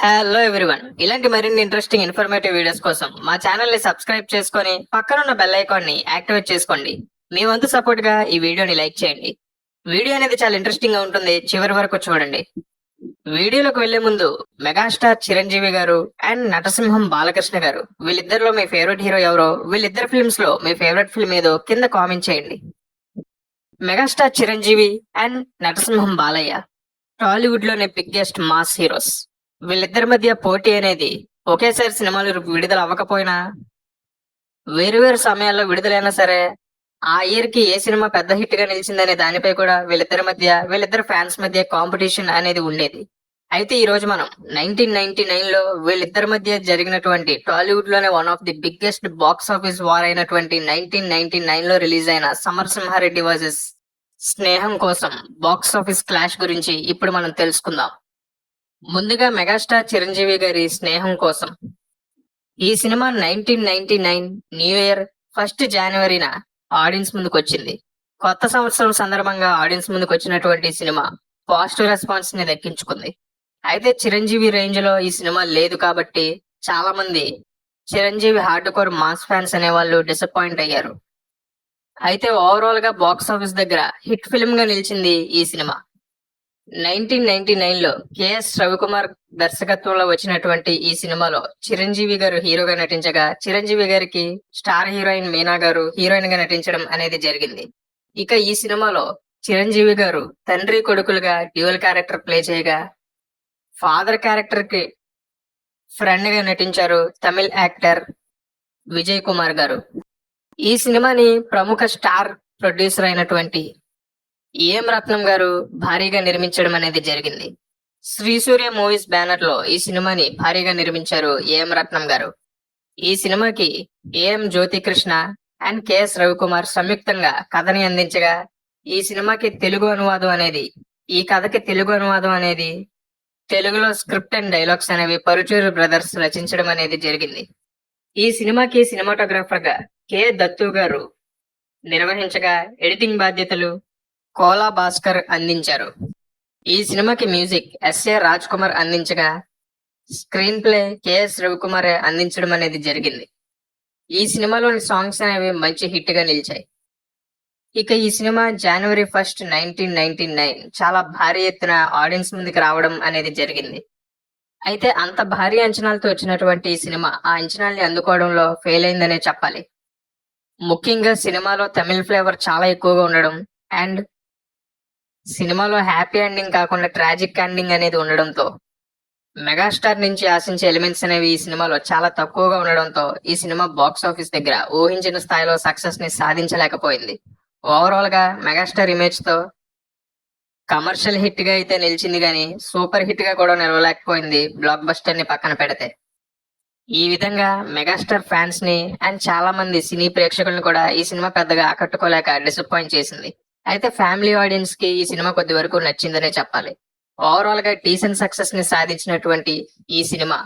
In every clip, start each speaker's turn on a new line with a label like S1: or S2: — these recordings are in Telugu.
S1: హలో ఎవ్రీవన్, ఇలాంటి మరిన్ని ఇంట్రెస్టింగ్ ఇన్ఫర్మేటివ్ వీడియోస్ కోసం మా ఛానల్ ని సబ్స్క్రైబ్ చేసుకొని పక్కనున్న బెల్ ఐకాన్ ని యాక్టివేట్ చేసుకోండి. మీ వంతు సపోర్ట్ గా ఈ వీడియోని లైక్ చేయండి. వీడియో అనేది చాలా ఇంట్రెస్టింగ్ గా ఉంటుంది, చివరి వరకు చూడండి. వీడియోలోకి వెళ్లే ముందు మెగాస్టార్ చిరంజీవి గారు అండ్ నటసింహం బాలకృష్ణ గారు వీళ్ళిద్దరిలో మీ ఫేవరెట్ హీరో ఎవరో, వీళ్ళిద్దరు ఫిల్మ్స్ లో మీ ఫేవరెట్ ఫిల్మ్ ఏదో కింద కామెంట్ చేయండి. మెగాస్టార్ చిరంజీవి అండ్ నటసింహం బాలయ్య టాలీవుడ్ లోనే బిగ్గెస్ట్ మాస్ హీరోస్. వీళ్ళిద్దరి మధ్య పోటీ అనేది ఒకేసారి సినిమాలు విడుదల అవ్వకపోయినా వేరు వేరు సమయాల్లో విడుదలైనా సరే ఆ ఇయర్ కి ఏ సినిమా పెద్ద హిట్ గా నిలిచిందనే దానిపై కూడా వీళ్ళిద్దరి ఫ్యాన్స్ మధ్య కాంపిటీషన్ అనేది ఉండేది. అయితే ఈ రోజు మనం 1999 లో వీళ్ళిద్దరి మధ్య జరిగినటువంటి టాలీవుడ్ లోనే one of the biggest box office war అయినటువంటి 1999 లో రిలీజ్ అయిన సమరసింహారెడ్డి వర్సెస్ స్నేహం కోసం బాక్స్ ఆఫీస్ క్లాష్ గురించి ఇప్పుడు మనం తెలుసుకుందాం. ముందుగా మెగాస్టార్ చిరంజీవి గారి స్నేహం కోసం ఈ సినిమా 1999 న్యూ ఇయర్ 1 జనవరిన ఆడియన్స్ ముందుకు వచ్చింది. కొత్త సంవత్సరం సందర్భంగా ఆడియన్స్ ముందుకు వచ్చినటువంటి సినిమా పాజిటివ్ రెస్పాన్స్ ని దక్కించుకుంది. అయితే చిరంజీవి రేంజ్ లో ఈ సినిమా లేదు కాబట్టి చాలా మంది Chiranjeevi hard core mass fans అనే వాళ్ళు డిసప్పాయింట్ అయ్యారు. అయితే ఓవరాల్ గా బాక్స్ ఆఫీస్ దగ్గర హిట్ ఫిల్మ్ గా నిలిచింది ఈ సినిమా. 1999 లో కెఎస్ రవికుమార్ దర్శకత్వంలో వచ్చినటువంటి ఈ సినిమాలో చిరంజీవి గారు హీరోగా నటించగా, చిరంజీవి గారికి స్టార్ హీరోయిన్ మీనా గారు హీరోయిన్ గా నటించడం అనేది జరిగింది. ఇక ఈ సినిమాలో చిరంజీవి గారు తండ్రి కొడుకులుగా డ్యూయల్ క్యారెక్టర్ ప్లే చేయగా, ఫాదర్ క్యారెక్టర్ కి ఫ్రెండ్ గా నటించారు తమిళ్ యాక్టర్ విజయ్ కుమార్ గారు. ఈ సినిమాని ప్రముఖ స్టార్ ప్రొడ్యూసర్ అయినటువంటి ఏఎం రత్నం గారు భారీగా నిర్మించడం అనేది జరిగింది. శ్రీ సూర్య మూవీస్ బ్యానర్ లో ఈ సినిమాని భారీగా నిర్మించారు ఏఎం రత్నం గారు. ఈ సినిమాకి ఏఎం జ్యోతికృష్ణ అండ్ కెఎస్ రవికుమార్ సంయుక్తంగా కథని అందించగా, ఈ సినిమాకి ఈ కథకి తెలుగు అనువాదం అనేది తెలుగులో స్క్రిప్ట్ అండ్ డైలాగ్స్ అనేవి పరుచూరు బ్రదర్స్ రచించడం అనేది జరిగింది. ఈ సినిమాకి సినిమాటోగ్రాఫర్ గా కె దత్తు గారు నిర్వహించగా, ఎడిటింగ్ బాధ్యతలు కోలా భాస్కర్ అందించారు. ఈ సినిమాకి మ్యూజిక్ ఎస్ఏ రాజ్ కుమార్ అందించగా, స్క్రీన్ ప్లే కెఎస్ రవికుమార్ అందించడం అనేది జరిగింది. ఈ సినిమాలోని సాంగ్స్ అనేవి మంచి హిట్ గా నిలిచాయి. ఇక ఈ సినిమా జనవరి 1, 1999 చాలా భారీ ఎత్తున ఆడియన్స్ ముందుకు రావడం అనేది జరిగింది. అయితే అంత భారీ అంచనాలతో వచ్చినటువంటి ఈ సినిమా ఆ అంచనాల్ని అందుకోవడంలో ఫెయిల్ అయిందనే చెప్పాలి. ముఖ్యంగా సినిమాలో తమిళ్ ఫ్లేవర్ చాలా ఎక్కువగా ఉండడం అండ్ సినిమాలో హ్యాపీ ఎండింగ్ కాకుండా ట్రాజిక్ ఎండింగ్ అనేది ఉండడంతో మెగాస్టార్ నుంచి ఆశించే ఎలిమెంట్స్ అనేవి ఈ సినిమాలో చాలా తక్కువగా ఉండడంతో ఈ సినిమా బాక్స్ ఆఫీస్ దగ్గర ఊహించిన స్థాయిలో సక్సెస్ ని సాధించలేకపోయింది. ఓవరాల్ గా మెగాస్టార్ ఇమేజ్ తో కమర్షియల్ హిట్ గా అయితే నిలిచింది కానీ సూపర్ హిట్ గా కూడా నిలవలేకపోయింది బ్లాక్ బస్టర్ ని పక్కన పెడితే. ఈ విధంగా మెగాస్టార్ ఫ్యాన్స్ ని అండ్ చాలా మంది సినీ ప్రేక్షకులను కూడా ఈ సినిమా పెద్దగా ఆకట్టుకోలేక డిసప్పాయింట్ చేసింది. అయితే ఫ్యామిలీ ఆడియన్స్ కి ఈ సినిమా కొద్ది వరకు నచ్చిందనే చెప్పాలి. ఓవరాల్ గా డీసెంట్ సక్సెస్ ని సాధించినటువంటి ఈ సినిమా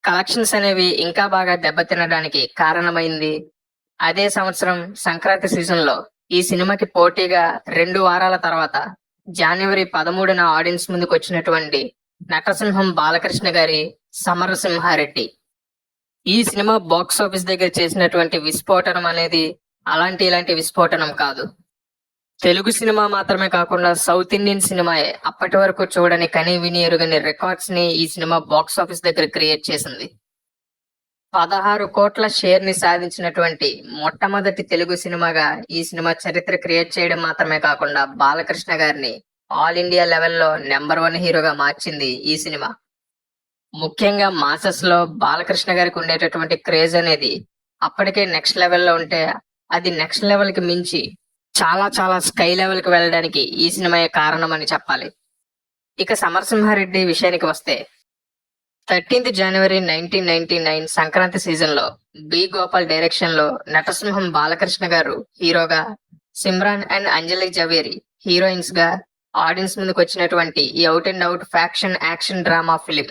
S1: కలెక్షన్స్ అనేవి ఇంకా బాగా దెబ్బతినడానికి కారణమైంది. అదే సంవత్సరం సంక్రాంతి సీజన్ లో ఈ సినిమాకి పోటీగా 2 వారాల తర్వాత జనవరి 13న ఆడియన్స్ ముందుకు వచ్చినటువంటి నటసింహం బాలకృష్ణ గారి సమరసింహారెడ్డి. ఈ సినిమా బాక్స్ ఆఫీస్ దగ్గర చేసినటువంటి విస్ఫోటనం అనేది ఇలాంటి విస్ఫోటనం కాదు. తెలుగు సినిమా మాత్రమే కాకుండా సౌత్ ఇండియన్ సినిమాయే అప్పటి వరకు చూడని కని విని ఎరుగని రికార్డ్స్ ని ఈ సినిమా బాక్స్ ఆఫీస్ దగ్గర క్రియేట్ చేసింది. 16 కోట్ల షేర్ ని సాధించినటువంటి మొట్టమొదటి తెలుగు సినిమాగా ఈ సినిమా చరిత్ర క్రియేట్ చేయడం మాత్రమే కాకుండా బాలకృష్ణ గారిని ఆల్ ఇండియా లెవెల్లో నెంబర్ 1 హీరోగా మార్చింది ఈ సినిమా. ముఖ్యంగా మాసెస్ లో బాలకృష్ణ గారికి ఉండేటటువంటి క్రేజ్ అనేది అప్పటికే నెక్స్ట్ లెవెల్లో ఉంటే అది నెక్స్ట్ లెవెల్ కి మించి చాలా స్కై లెవెల్ కి వెళ్ళడానికి ఈ సినిమాయే కారణం అని చెప్పాలి. ఇక సమరసింహారెడ్డి విషయానికి వస్తే 13th జనవరి 1999 సంక్రాంతి సీజన్ లో బి గోపాల్ డైరెక్షన్ లో నటసింహం బాలకృష్ణ గారు హీరోగా, Simran and Anjali Zaveri heroines గా ఆడియన్స్ ముందుకు వచ్చినటువంటి ఈ out and out faction action drama film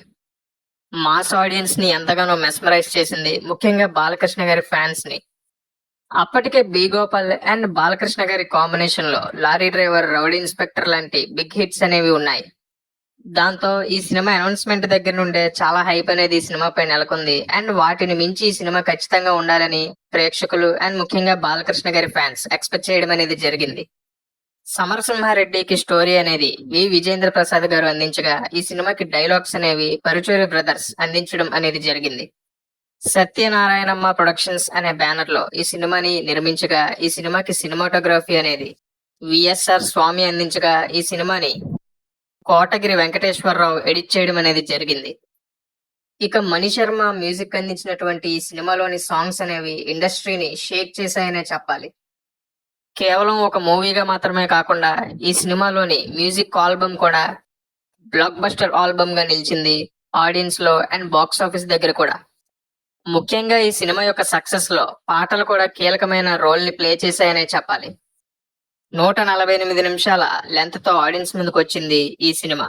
S1: mass audience ని ఎంతగానో మెస్మరైజ్ చేసింది, ముఖ్యంగా బాలకృష్ణ గారి ఫ్యాన్స్ ని. అప్పటికే బి గోపాల్ అండ్ బాలకృష్ణ గారి కాంబినేషన్ లో లారీ డ్రైవర్, రౌడీ ఇన్స్పెక్టర్ లాంటి బిగ్ హిట్స్ అనేవి ఉన్నాయి. దాంతో ఈ సినిమా అనౌన్స్మెంట్ దగ్గర నుండే చాలా హైప్ అనేది ఈ సినిమాపై నెలకొంది. అండ్ వాటిని మించి ఈ సినిమా ఖచ్చితంగా ఉండాలని ప్రేక్షకులు అండ్ ముఖ్యంగా బాలకృష్ణ గారి ఫ్యాన్స్ ఎక్స్పెక్ట్ చేయడం అనేది జరిగింది. సమరసింహారెడ్డికి స్టోరీ అనేది వి విజేంద్ర ప్రసాద్ గారు అందించగా, ఈ సినిమాకి డైలాగ్స్ అనేవి పరుచూరి బ్రదర్స్ అందించడం అనేది జరిగింది. సత్యనారాయణమ్మ ప్రొడక్షన్స్ అనే బ్యానర్ లో ఈ సినిమాని నిర్మించగా, ఈ సినిమాకి సినిమాటోగ్రఫీ అనేది విఎస్ఆర్ స్వామి అందించగా, ఈ సినిమాని కోటగిరి వెంకటేశ్వరరావు ఎడిట్ చేయడం అనేది జరిగింది. ఇక మణి శర్మ మ్యూజిక్ అందించినటువంటి ఈ సినిమాలోని సాంగ్స్ అనేవి ఇండస్ట్రీని షేక్ చేశాయనే చెప్పాలి. కేవలం ఒక మూవీగా మాత్రమే కాకుండా ఈ సినిమాలోని మ్యూజిక్ ఆల్బమ్ కూడా బ్లాక్ బస్టర్ ఆల్బమ్ గా నిలిచింది ఆడియన్స్ లో అండ్ బాక్స్ ఆఫీస్ దగ్గర కూడా. ముఖ్యంగా ఈ సినిమా యొక్క సక్సెస్ లో పాటలు కూడా కీలకమైన రోల్ ని ప్లే చేశాయనే చెప్పాలి. 148 నిమిషాల లెంత్ తో ఆడియన్స్ ముందుకు వచ్చింది ఈ సినిమా.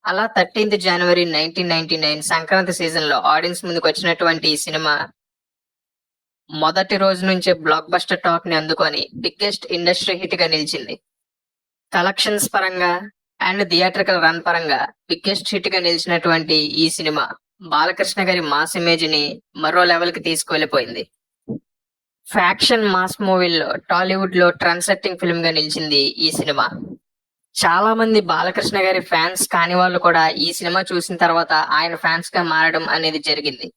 S1: అలా 13th జనవరి 1999 సంక్రాంతి సీజన్ లో ఆడియన్స్ ముందుకు వచ్చినటువంటి ఈ సినిమా మొదటి రోజు నుంచే బ్లాక్ బస్టర్ టాక్ ని అందుకొని బిగ్గెస్ట్ ఇండస్ట్రీ హిట్ గా నిలిచింది. కలెక్షన్స్ పరంగా అండ్ థియేట్రికల్ రన్ పరంగా బిగ్గెస్ట్ హిట్ గా నిలిచినటువంటి ఈ సినిమా బాలకృష్ణ గారి మాస్ ఇమేజ్ ని మరో లెవెల్ కి తీసుకువెళ్ళిపోయింది. ఫ్యాక్షన్ మాస్ మూవీల్లో టాలీవుడ్ లో ట్రెండ్ సెట్టింగ్ ఫిల్మ్ గా నిలిచింది ఈ సినిమా. చాలా మంది బాలకృష్ణ గారి ఫ్యాన్స్ కాని వాళ్ళు కూడా ఈ సినిమా చూసిన తర్వాత ఆయన ఫ్యాన్స్ గా మారడం అనేది జరిగింది.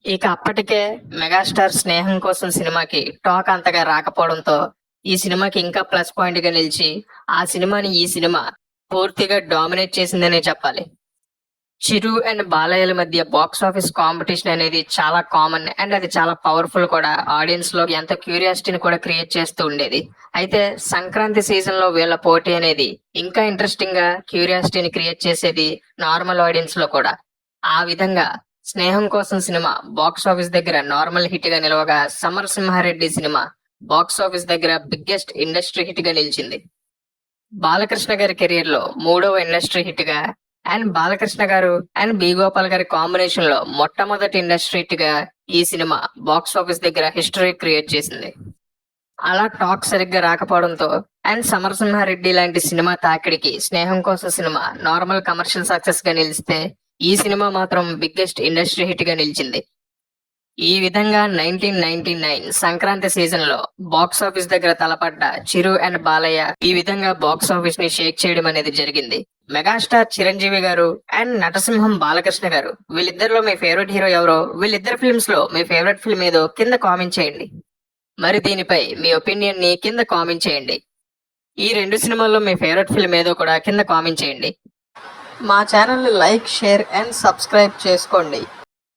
S1: ఇక అప్పటికే మెగాస్టార్ స్నేహం కోసం సినిమాకి టాక్ అంతగా రాకపోవడంతో ఈ సినిమాకి ఇంకా ప్లస్ పాయింట్ గా నిలిచి ఆ సినిమాని ఈ సినిమా పూర్తిగా డామినేట్ చేసిందనే చెప్పాలి. చిరు అండ్ బాలయ్యల మధ్య బాక్స్ ఆఫీస్ కాంపిటీషన్ అనేది చాలా కామన్ అండ్ అది చాలా పవర్ఫుల్ కూడా. ఆడియన్స్ లో ఎంత క్యూరియాసిటీని కూడా క్రియేట్ చేస్తూ ఉండేది. అయితే సంక్రాంతి సీజన్ లో వీళ్ళ పోటీ అనేది ఇంకా ఇంట్రెస్టింగ్ గా క్యూరియాసిటీని క్రియేట్ చేసేది నార్మల్ ఆడియన్స్ లో కూడా. ఆ విధంగా స్నేహం కోసం సినిమా బాక్స్ ఆఫీస్ దగ్గర నార్మల్ హిట్ గా నిలవగా, సమరసింహారెడ్డి సినిమా బాక్స్ ఆఫీస్ దగ్గర బిగ్గెస్ట్ ఇండస్ట్రీ హిట్ గా నిలిచింది. బాలకృష్ణ గారి కెరీర్ లో 3వ ఇండస్ట్రీ హిట్ గా అండ్ బాలకృష్ణ గారు అండ్ బి గోపాల్ గారి కాంబినేషన్ లో మొట్టమొదటి ఇండస్ట్రీ హిట్ గా ఈ సినిమా బాక్స్ ఆఫీస్ దగ్గర హిస్టరీ క్రియేట్ చేసింది. అలా టాక్ సరిగ్గా రాకపోవడంతో అండ్ సమరసింహారెడ్డి లాంటి సినిమా తాకిడికి స్నేహం కోసం సినిమా నార్మల్ కమర్షియల్ సక్సెస్ గా నిలిస్తే, ఈ సినిమా మాత్రం బిగ్గెస్ట్ ఇండస్ట్రీ హిట్ గా నిలిచింది. ఈ విధంగా 1999 సంక్రాంతి సీజన్ లో బాక్స్ ఆఫీస్ దగ్గర తలపడ్డ చిరు అండ్ బాలయ్య ఈ విధంగా బాక్స్ ఆఫీస్ ని షేక్ చేయడం అనేది జరిగింది. మెగాస్టార్ చిరంజీవి గారు అండ్ నటసింహం బాలకృష్ణ గారు వీళ్ళిద్దరిలో మీ ఫేవరెట్ హీరో ఎవరో, వీళ్ళిద్దరు ఫిల్మ్స్ లో మీ ఫేవరెట్ ఫిల్మ్ ఏదో కింద కామెంట్ చేయండి. మరి దీనిపై మీ ఒపీనియన్ ని కింద కామెంట్ చేయండి. ఈ 2 సినిమాల్లో మీ ఫేవరెట్ ఫిల్మ్ ఏదో కూడా కింద కామెంట్ చేయండి. మా ఛానల్ ని లైక్, షేర్ అండ్ సబ్స్క్రైబ్ చేసుకోండి.